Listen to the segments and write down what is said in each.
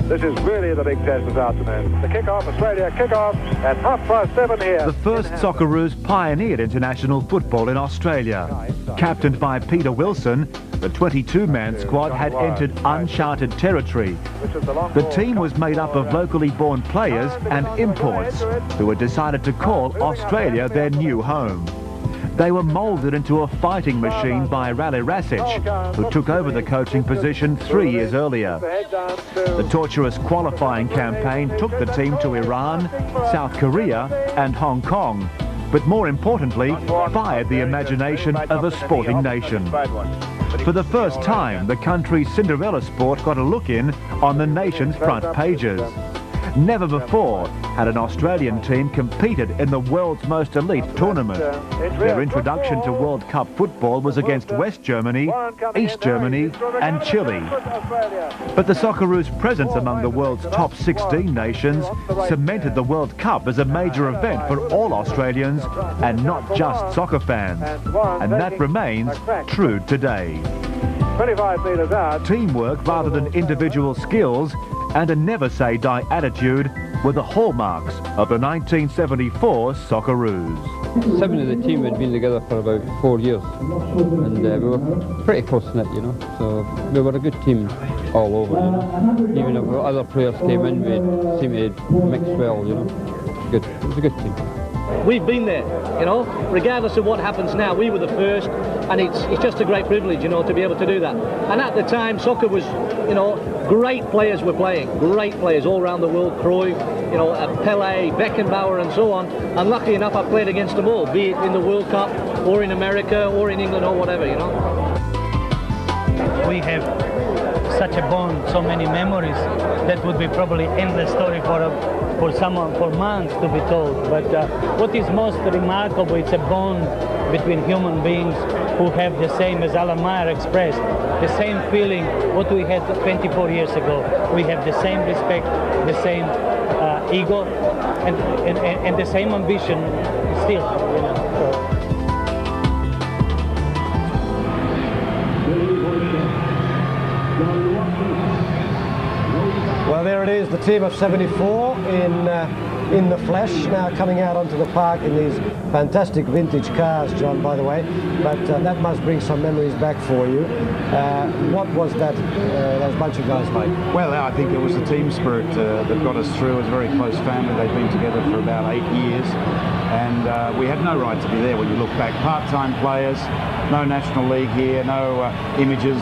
This is really the big test this afternoon. The kick-off, Australia kick-off at 7:30 here. The first Socceroos pioneered international football in Australia. Captained by Peter Wilson, the 22-man squad had entered uncharted territory. The team was made up of locally born players and imports who had decided to call Australia their new home. They were moulded into a fighting machine by Rale Rasic, who took over the coaching position 3 years earlier. The torturous qualifying campaign took the team to Iran, South Korea and Hong Kong, but more importantly, fired the imagination of a sporting nation. For the first time, the country's Cinderella sport got a look in on the nation's front pages. Never before had an Australian team competed in the world's most elite tournament. Their introduction to World Cup football was against West Germany, East Germany and Chile. But the Socceroos' presence among the world's top 16 nations cemented the World Cup as a major event for all Australians and not just soccer fans. And that remains true today. 25 metres out. Teamwork rather than individual skills and a never-say-die attitude were the hallmarks of the 1974 Socceroos. 7 of the team had been together for about 4 years, and we were pretty close-knit, you know, so we were a good team all over, you know. Even if other players came in, we seemed to mix well, you know. Good. It was a good team. We've been there, you know, regardless of what happens now. We were the first, and it's just a great privilege, you know, to be able to do that. And at the time, soccer was, you know, great players were playing, great players all around the world, Cruyff, you know, Pele, Beckenbauer and so on. And luckily enough, I played against them all, be it in the World Cup or in America or in England or whatever, you know. We have such a bond, so many memories, that would be probably endless story for someone, for months to be told. But what is most remarkable, it's a bond between human beings who have the same, as Alan Meyer expressed, the same feeling what we had 24 years ago. We have the same respect, the same ego, and the same ambition still, you know. So. Well, there it is, the team of 74 in the flesh, now coming out onto the park in these fantastic vintage cars, John, by the way. But that must bring some memories back for you. What was that those bunch of guys like? Well, I think it was the team spirit that got us through. It was a very close family. They'd been together for about 8 years. And we had no right to be there when you look back. Part-time players, no National League here, no images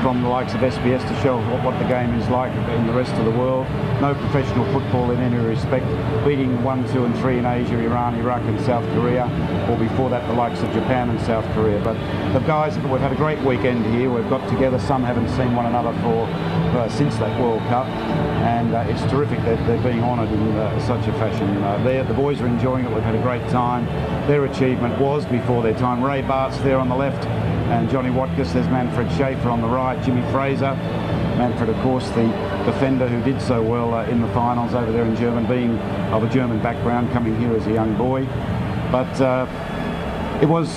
from the likes of SBS to show what the game is like in the rest of the world. No professional football in any respect. Beating 1, 2 and 3 in Asia, Iran, Iraq and South Korea, or before that the likes of Japan and South Korea. But the guys, we've had a great weekend here. We've got together. Some haven't seen one another since that World Cup. And it's terrific that they're being honoured in such a fashion. The boys are enjoying it. We've had a great time. Their achievement was before their time. Ray Bart's there on the left, and Johnny Watkiss. There's Manfred Schaefer on the right. Jimmy Fraser. Manfred, of course, the defender who did so well in the finals over there in Germany, being of a German background, coming here as a young boy. But it was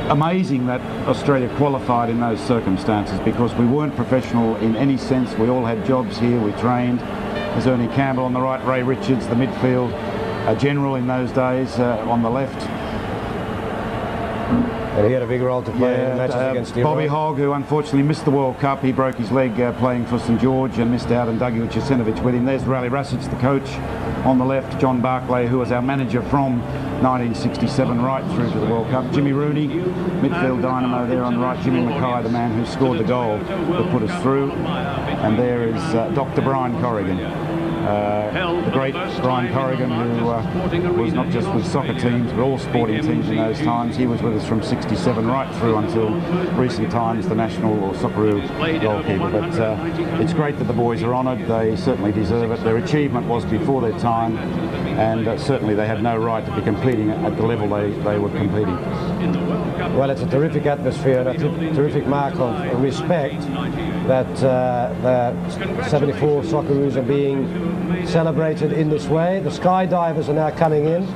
amazing that Australia qualified in those circumstances, because we weren't professional in any sense. We all had jobs here. We trained. There's Ernie Campbell on the right, Ray Richards, the midfield general in those days, on the left. And he had a big role to play in the matches against Iran. Bobby Hogg, who unfortunately missed the World Cup. He broke his leg playing for St George and missed out, and Dougie Vucinovic with him. There's Rale Rasic, the coach, on the left. John Barclay, who was our manager from 1967 right through to the World Cup. Jimmy Rooney, midfield dynamo there on the right. Jimmy Mackay, the man who scored the goal that put us through. And there is Dr. Brian Corrigan. The great Brian Corrigan, who was not just with soccer teams but all sporting teams in those times. He was with us from 67 right through until recent times, the national or Socceroo goalkeeper. But it's great that the boys are honoured. They certainly deserve it. Their achievement was before their time, and certainly they had no right to be competing at the level they were competing. Well, it's a terrific atmosphere and a terrific mark of respect that the 74 Socceroos are being celebrated in this way. The skydivers are now coming in.